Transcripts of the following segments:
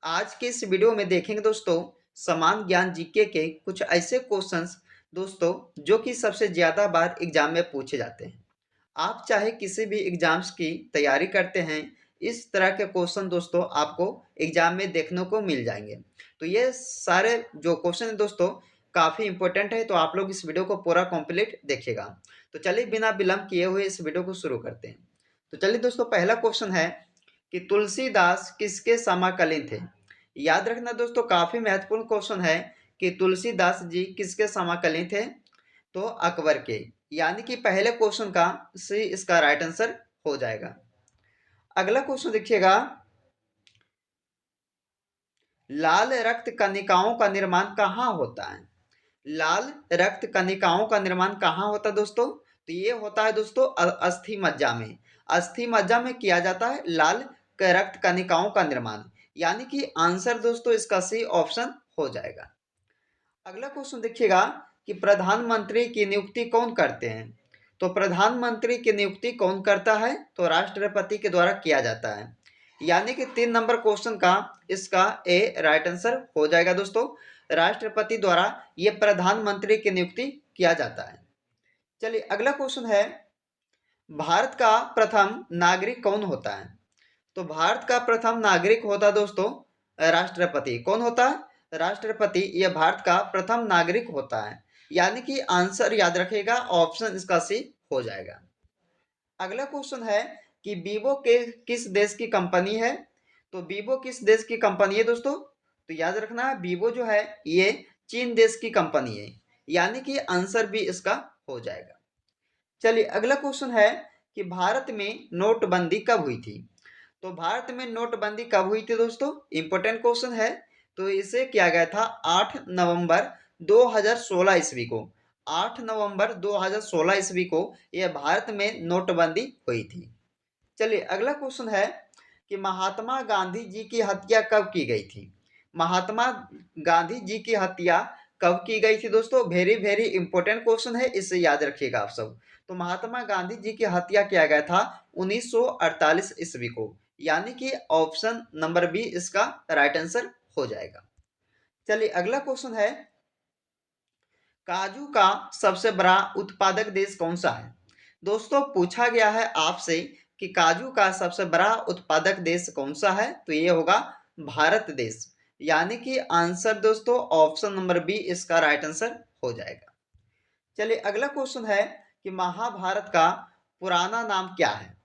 आज के इस वीडियो में देखेंगे दोस्तों समान ज्ञान जीके के कुछ ऐसे क्वेश्चंस दोस्तों जो कि सबसे ज़्यादा बार एग्जाम में पूछे जाते हैं। आप चाहे किसी भी एग्जाम्स की तैयारी करते हैं, इस तरह के क्वेश्चन दोस्तों आपको एग्जाम में देखने को मिल जाएंगे। तो ये सारे जो क्वेश्चन हैं दोस्तों काफ़ी इंपॉर्टेंट है, तो आप लोग इस वीडियो को पूरा कंप्लीट देखिएगा। तो चलिए बिना विलंब किए हुए इस वीडियो को शुरू करते हैं। तो चलिए दोस्तों, पहला क्वेश्चन है कि तुलसीदास किसके समकालीन थे। याद रखना दोस्तों, काफ़ी महत्वपूर्ण क्वेश्चन है कि तुलसीदास जी किसके समकालीन थे। तो अकबर के, यानी कि पहले क्वेश्चन का सी इसका राइट आंसर हो जाएगा। अगला क्वेश्चन देखिएगा, लाल रक्त कणिकाओं का निर्माण कहाँ होता है। लाल रक्त कणिकाओं का निर्माण कहाँ होता है दोस्तों, तो ये होता है दोस्तों अस्थि मज्जा में। अस्थि मज्जा में किया जाता है लाल रक्त कणिकाओं का निर्माण, यानी कि आंसर दोस्तों इसका सी ऑप्शन हो जाएगा। अगला क्वेश्चन देखिएगा कि प्रधानमंत्री की नियुक्ति कौन करते हैं। तो प्रधानमंत्री की नियुक्ति कौन करता है, तो राष्ट्रपति के द्वारा किया जाता है, यानी कि 3 नंबर क्वेश्चन का इसका ए राइट आंसर हो जाएगा दोस्तों। राष्ट्रपति द्वारा ये प्रधानमंत्री की नियुक्ति किया जाता है। चलिए अगला क्वेश्चन है, भारत का प्रथम नागरिक कौन होता है। तो भारत का प्रथम नागरिक होता दोस्तों राष्ट्रपति। कौन होता है, राष्ट्रपति। यह भारत का प्रथम नागरिक होता है, यानी कि आंसर याद रखिएगा ऑप्शन इसका सी हो जाएगा। अगला क्वेश्चन है कि वीवो के किस देश की कंपनी है। तो वीवो किस देश की कंपनी है दोस्तों, तो याद रखना वीवो जो है ये चीन देश की कंपनी है, यानी कि आंसर भी इसका हो जाएगा। चलिए अगला क्वेश्चन है कि भारत में नोटबंदी कब हुई थी। तो भारत में नोटबंदी कब हुई थी दोस्तों, इंपॉर्टेंट क्वेश्चन है। तो इसे किया गया था 8 नवंबर 2016 ईस्वी को। 8 नवंबर 2016 ईस्वी को यह भारत में नोटबंदी हुई थी। चलिए अगला क्वेश्चन है कि महात्मा गांधी जी की हत्या कब की गई थी। महात्मा गांधी जी की हत्या कब की गई थी दोस्तों, वेरी वेरी इंपॉर्टेंट क्वेश्चन है, इसे याद रखिएगा आप सब। तो महात्मा गांधी जी की हत्या किया गया था 1948 ईस्वी को, यानी कि ऑप्शन नंबर बी इसका राइट आंसर हो जाएगा। चलिए अगला क्वेश्चन है, काजू का सबसे बड़ा उत्पादक देश कौन सा है। दोस्तों पूछा गया है आपसे कि काजू का सबसे बड़ा उत्पादक देश कौन सा है, तो ये होगा भारत देश, यानी कि आंसर दोस्तों ऑप्शन नंबर बी इसका राइट आंसर हो जाएगा। चलिए अगला क्वेश्चन है कि महाभारत का पुराना नाम क्या है।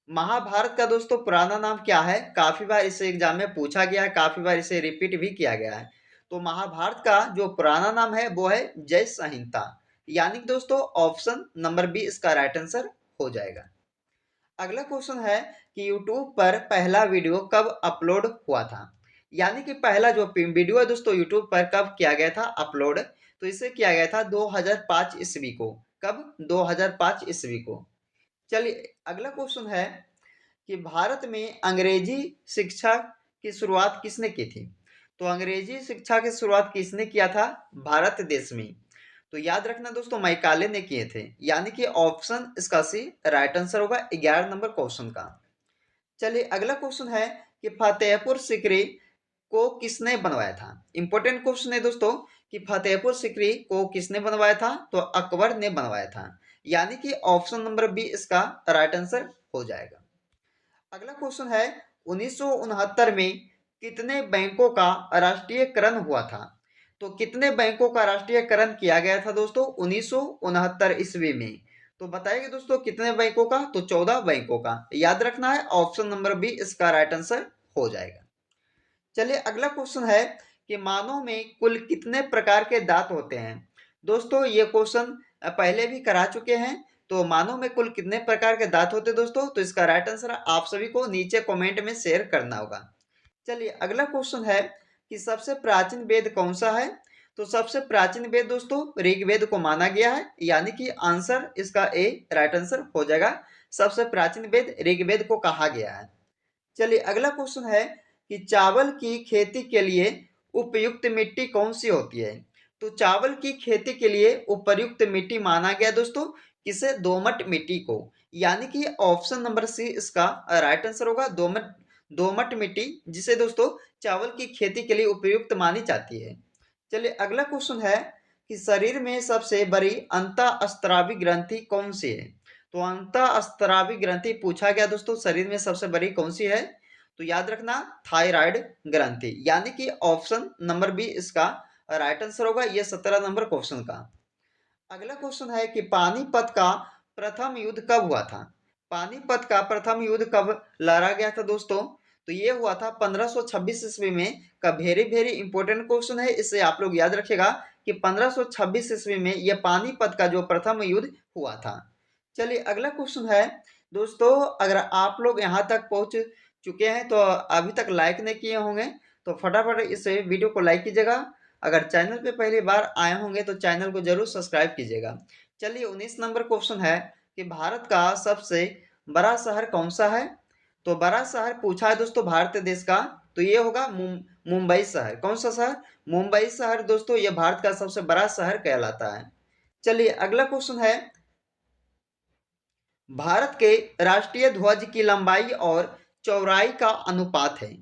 महाभारत का दोस्तों पुराना नाम क्या है, काफी बार इसे एग्जाम में पूछा गया है, काफी बार इसे रिपीट भी किया गया है। तो महाभारत का जो पुराना नाम है वो है जय संहिता, यानी कि दोस्तों ऑप्शन नंबर बी इसका राइट आंसर हो जाएगा। अगला क्वेश्चन है कि यूट्यूब पर पहला वीडियो कब अपलोड हुआ था। यानी कि पहला जो वीडियो है दोस्तों यूट्यूब पर कब किया गया था अपलोड, तो इसे किया गया था 2005 ईस्वी को। कब, 2005 ईस्वी को। चलिए अगला क्वेश्चन है कि भारत में अंग्रेजी शिक्षा की शुरुआत किसने की थी। तो अंग्रेजी शिक्षा की शुरुआत किसने किया था, भारत देश में। तो याद रखना दोस्तों मैकाले ने किए थे, यानी कि ऑप्शन इसका सी राइट आंसर होगा 11 नंबर क्वेश्चन का। चलिए अगला क्वेश्चन है कि फतेहपुर सिकरी को किसने बनवाया था। इंपॉर्टेंट क्वेश्चन है दोस्तों कि फतेहपुर सिकरी को किसने बनवाया था, तो अकबर ने बनवाया था, यानी कि ऑप्शन नंबर बी इसका राइट आंसर हो जाएगा। अगला क्वेश्चन है 1969 में कितने बैंकों का राष्ट्रीयकरण हुआ था। तो कितने बैंकों का राष्ट्रीयकरण किया गया था दोस्तों 1969 ईस्वी में। तो बताइए दोस्तों कितने बैंकों का, तो 14 बैंकों का। याद रखना है ऑप्शन नंबर बी इसका राइट आंसर हो जाएगा। चलिए अगला क्वेश्चन है कि मानव में कुल कितने प्रकार के दांत होते हैं। दोस्तों ये क्वेश्चन पहले भी करा चुके हैं। तो मानव में कुल कितने प्रकार के दांत होते हैं दोस्तों, तो इसका राइट आंसर आप सभी को नीचे कमेंट में शेयर करना होगा। चलिए अगला क्वेश्चन है कि सबसे प्राचीन वेद कौन सा है। तो सबसे प्राचीन वेद दोस्तों ऋग्वेद को माना गया है, यानी कि आंसर इसका ए राइट आंसर हो जाएगा। सबसे प्राचीन वेद ऋग्वेद को कहा गया है। चलिए अगला क्वेश्चन है कि चावल की खेती के लिए उपयुक्त मिट्टी कौन सी होती है। तो चावल की खेती के लिए उपयुक्त मिट्टी माना गया दोस्तों किसे, दोमट मिट्टी को, यानी कि ऑप्शन नंबर सी इसका राइट आंसर होगा दोमट दोमट मिट्टी, जिसे दोस्तों चावल की खेती के लिए उपयुक्त मानी जाती है। चलिए अगला क्वेश्चन है कि शरीर में सबसे बड़ी अंतःस्त्रावी ग्रंथि कौन सी है? तो अंतःस्त्रावी ग्रंथि पूछा गया दोस्तों, शरीर में सबसे बड़ी कौन सी है? तो याद रखना थायराइड ग्रंथि, यानी कि ऑप्शन नंबर बी इसका राइट आंसर होगा, ये 17 नंबर क्वेश्चन का। अगला क्वेश्चन है कि पानीपत का प्रथम युद्ध कब हुआ था? पानीपत का प्रथम युद्ध कब लड़ा गया था दोस्तों? तो ये हुआ था 1526 ईस्वी में का। वेरी वेरी इंपॉर्टेंट क्वेश्चन है, इससे आप लोग याद रखेगा कि 1526 ईस्वी में यह पानीपत का जो प्रथम युद्ध हुआ था। चलिए अगला क्वेश्चन है दोस्तों, अगर आप लोग यहाँ तक पहुंच चुके हैं तो अभी तक लाइक नहीं किए होंगे तो फटाफट इस वीडियो को लाइक कीजिएगा। अगर चैनल पे पहली बार आए होंगे तो चैनल को जरूर सब्सक्राइब कीजिएगा। चलिए 19 नंबर क्वेश्चन है कि भारत का सबसे बड़ा शहर कौन सा है? तो बड़ा शहर पूछा है दोस्तों भारत देश का, तो ये होगा मुंबई शहर। कौन सा शहर? मुंबई शहर दोस्तों, ये भारत का सबसे बड़ा शहर कहलाता है। चलिए अगला क्वेश्चन है, भारत के राष्ट्रीय ध्वज की लंबाई और चौड़ाई का अनुपात है।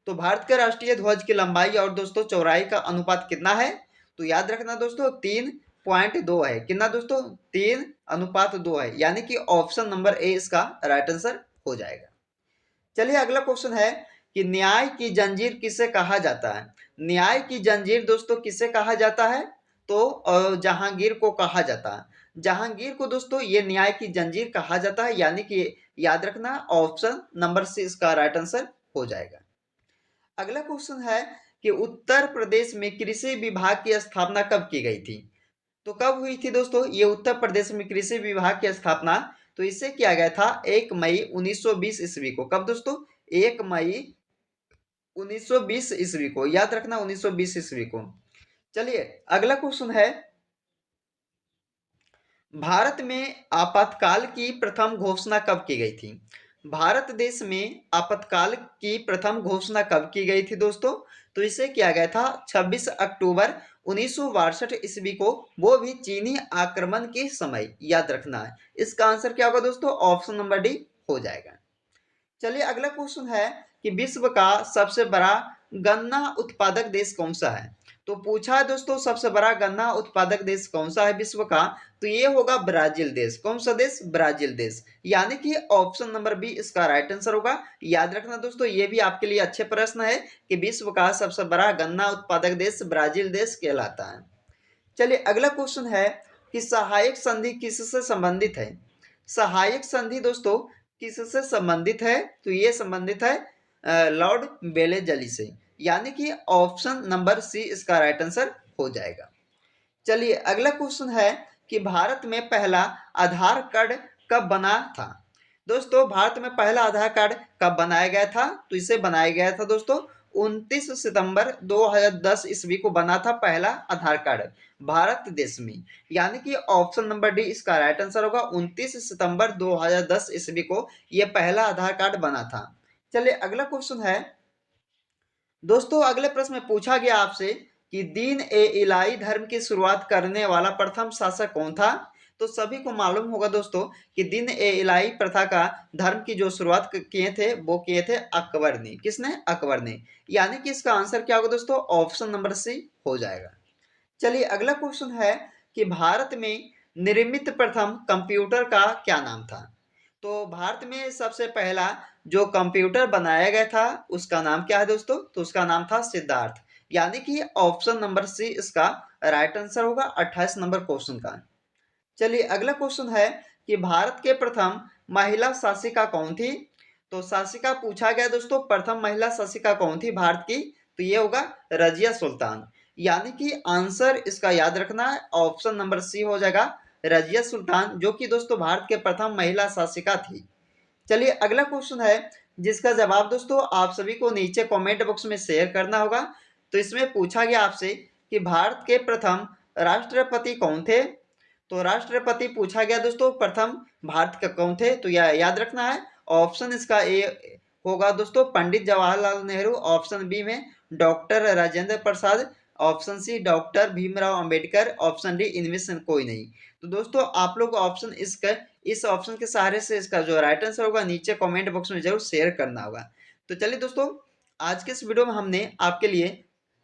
तो भारत के राष्ट्रीय ध्वज की लंबाई और दोस्तों चौड़ाई का अनुपात कितना है? तो याद रखना दोस्तों 3.2 है। कितना दोस्तों? 3:2 है, यानी कि ऑप्शन नंबर ए इसका राइट आंसर हो जाएगा। चलिए अगला क्वेश्चन है कि न्याय की जंजीर किसे कहा जाता है? न्याय की जंजीर दोस्तों किसे कहा जाता है? तो जहांगीर को कहा जाता है। जहांगीर को दोस्तों ये न्याय की जंजीर कहा जाता है, यानी कि याद रखना ऑप्शन नंबर सी इसका राइट आंसर हो जाएगा। अगला क्वेश्चन है कि उत्तर प्रदेश में कृषि विभाग की स्थापना कब की गई थी? तो कब हुई थी दोस्तों ये उत्तर प्रदेश में कृषि विभाग की स्थापना? तो इसे किया गया था 1 मई 1920 ईस्वी को। कब दोस्तों? 1 मई 1920 ईस्वी को, याद रखना 1920 ईस्वी को। चलिए अगला क्वेश्चन है, भारत में आपातकाल की प्रथम घोषणा कब की गई थी? भारत देश में आपातकाल की प्रथम घोषणा कब की गई थी दोस्तों? तो इसे किया गया था 26 अक्टूबर 1962 ईस्वी को, वो भी चीनी आक्रमण के समय। याद रखना है, इसका आंसर क्या होगा दोस्तों? ऑप्शन नंबर डी हो जाएगा। चलिए अगला क्वेश्चन है कि विश्व का सबसे बड़ा गन्ना उत्पादक देश कौन सा है? तो पूछा है दोस्तों सबसे बड़ा गन्ना उत्पादक देश कौन सा है विश्व का? तो ये होगा ब्राजील देश। कौन सा देश? ब्राजील देश, यानी कि ऑप्शन नंबर बी इसका राइट आंसर होगा। याद रखना दोस्तों ये भी आपके लिए अच्छे प्रश्न है कि विश्व का सबसे बड़ा गन्ना उत्पादक देश ब्राजील देश कहलाता है। चलिए अगला क्वेश्चन है कि सहायक संधि किससे संबंधित है? सहायक संधि दोस्तों किससे संबंधित है? तो ये संबंधित है लॉर्ड बेलेजली से, यानी कि ऑप्शन नंबर सी इसका राइट आंसर हो जाएगा। चलिए अगला क्वेश्चन है कि भारत में पहला आधार कार्ड कब बना था? दोस्तों भारत में पहला आधार कार्ड कब बनाया गया था? तो इसे बनाया गया था दोस्तों 29 सितंबर 2010 ईस्वी को बना था पहला आधार कार्ड भारत देश में, यानी कि ऑप्शन नंबर डी इसका राइट आंसर होगा। 29 सितंबर 2010 ईस्वी को यह पहला आधार कार्ड बना था। चलिए अगला क्वेश्चन है दोस्तों, अगले प्रश्न में पूछा गया आपसे कि दीन ए इलाही धर्म की शुरुआत करने वाला प्रथम शासक कौन था? तो सभी को मालूम होगा दोस्तों कि दीन ए इलाही प्रथा का धर्म की जो शुरुआत किए थे वो किए थे अकबर ने। किसने? अकबर ने, यानी कि इसका आंसर क्या होगा दोस्तों? ऑप्शन नंबर सी हो जाएगा। चलिए अगला क्वेश्चन है कि भारत में निर्मित प्रथम कंप्यूटर का क्या नाम था? तो भारत में सबसे पहला जो कंप्यूटर बनाया गया था उसका नाम क्या है दोस्तों? तो उसका नाम था सिद्धार्थ, यानी कि ऑप्शन नंबर सी इसका राइट आंसर होगा 28 नंबर क्वेश्चन का। चलिए अगला क्वेश्चन है कि भारत के प्रथम महिला शासिका कौन थी? तो शासिका पूछा गया दोस्तों, प्रथम महिला शासिका कौन थी भारत की? तो ये होगा रजिया सुल्तान, यानी कि आंसर इसका याद रखना है ऑप्शन नंबर सी हो जाएगा रजिया सुल्तान, जो कि दोस्तों भारत के प्रथम महिला शासिका थी। चलिए अगला क्वेश्चन है जिसका जवाब दोस्तों आप सभी को नीचे कमेंट बॉक्स में शेयर करना होगा। तो इसमें पूछा गया आपसे कि भारत के प्रथम राष्ट्रपति कौन थे? तो राष्ट्रपति पूछा गया दोस्तों प्रथम भारत के कौन थे? तो यह याद रखना है ऑप्शन इसका ए होगा दोस्तों पंडित जवाहरलाल नेहरू, ऑप्शन बी में doctor Rajendra Prasad, option C doctor Bhimrao Ambedkar, option D इनमें से कोई नहीं। तो दोस्तों आप लोग ऑप्शन इसका इस ऑप्शन के सहारे से इसका जो राइट आंसर होगा नीचे कमेंट बॉक्स में जरूर शेयर करना होगा। तो चलिए दोस्तों, आज के इस वीडियो में हमने आपके लिए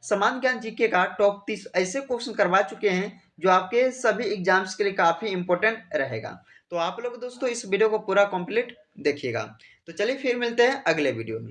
सामान्य ज्ञान जीके का टॉप 30 ऐसे क्वेश्चन करवा चुके हैं जो आपके सभी एग्जाम्स के लिए काफी इंपॉर्टेंट रहेगा। तो आप लोग दोस्तों इस वीडियो को पूरा कंप्लीट देखिएगा। तो चलिए फिर मिलते हैं अगले वीडियो में।